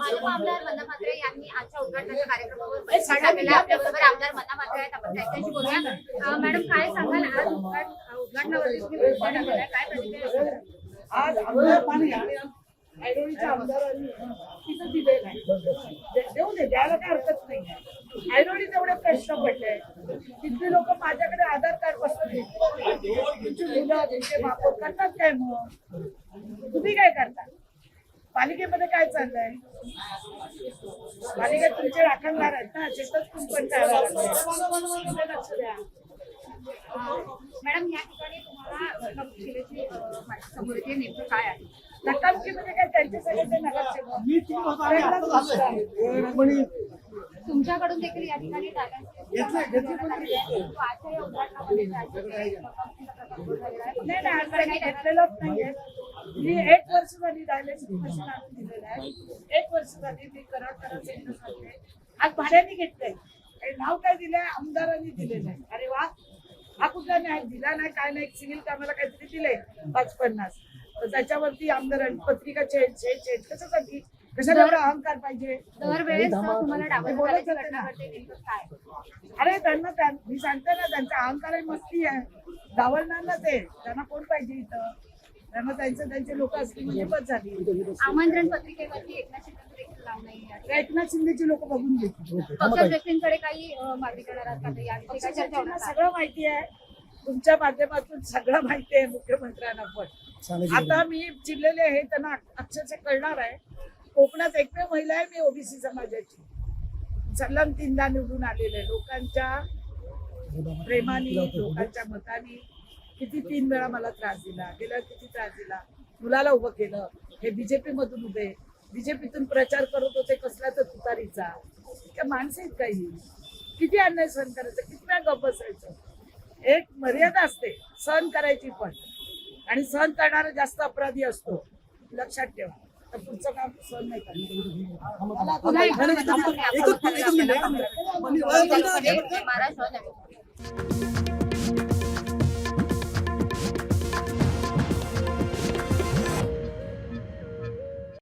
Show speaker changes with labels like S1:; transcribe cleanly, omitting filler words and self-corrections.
S1: भाजप आमदार मन्ना म्हात्रे यांनी आजच्या उद्घाटनाच्या कार्यक्रमावर उपस्थित झालेले आपल्याबरोबर आमदार मन्ना म्हात्रे आहेत. आपण त्यांच्याशी बोलूया. मॅडम, काय सांगाल, आज उद्घाटनावरती तुम्ही बोलता टाकलेला आहे, काय प्रतिक्रिया आहे?
S2: आज आमदार पाणी ऐरोलीच्या आमदारांनी तिथं दिलेलं आहे, देऊ दे, द्यायला काय हरकत नाही. ऐरोलीत एवढे प्रश्न पडले, तिथली लोक माझ्याकडे आधार कार्ड बसत तुमची मुलं तुमचे बाप करतात काय? मग तुम्ही काय करता? पालिकेमध्ये काय चाललंय? पालिकेत तुमचे राखणदार आहेत ना, शेतात कुंपण लक्ष द्या.
S1: मॅडम, या ठिकाणी तुम्हाला तपशिलाची समोर जे नेमकं काय आहे?
S2: नकामकीमध्ये काय त्यांचे सगळे ते नगरसेवक
S1: तुमच्याकडून देखील या ठिकाणी
S2: नाही नाही घेतलेलंच नाहीये. मी 1 वर्ष झाली डायलिसिस मशीन आणून दिलेलं आहे. 1 वर्ष झाली मी कराड आज भाड्याने घेतलंय. नाव काय दिलंय? आमदारांनी दिलेलं आहे. अरे वा, हा कुठला न्याय दिला नाही, काय नाही. सिव्हिल कामाला काहीतरी दिलंय 550, तर त्याच्यावरती आमदारांनी पत्रिका चेंज कशासाठी? कशाला एवढा अहंकार पाहिजे?
S1: दरवेळेस तुम्हाला डावलण्याची घटना घडते, नेमकं काय?
S2: अरे त्यांना मी सांगते ना, त्यांचा अहंकार आहे, मस्ती आहे. डावलणार ना ते. त्यांना कोण पाहिजे इथं? त्यांना त्यांचे लोक असली म्हणजे बस झाली.
S1: आमंत्रण पत्रिकेवरती एकनाथ शिंदे देखील नाव नाही.
S2: एकनाथ शिंदेची लोक बघून घेतील.
S1: पक्षश्रेष्ठींकडे काही मागणी करणार आहात का? याविषयी काय चर्चा होणार?
S2: सगळं माहिती आहे, तुमच्या माध्यमातून सगळं माहिती आहे मुख्यमंत्र्यांना. पण आता मी चिडलेले आहे, त्यांना अक्षरशः कळणार आहे. कोकणात एकमेव महिला आहे मी ओबीसी समाजाची, सलग 3दा निवडून आलेले. लोकांच्या प्रेमाने, लोकांच्या मताने किती 3 वेळा मला त्रास दिला, गेल्या किती त्रास दिला. मुलाला उभं केलं, हे बीजेपी मधून उभे, बीजेपीतून प्रचार करत होते कसला तर तुतारीचा. त्या माणसं आहेत काही, किती अन्याय सहन करायचं, किती वेळा गप्प बसायचं. एक मर्यादा असते सहन करायची पण, आणि सहन करणारा जास्त अपराधी असतो, लक्षात ठेवा. तर पुढचं काम सहन नाही करायचं.
S1: महाराष्ट्र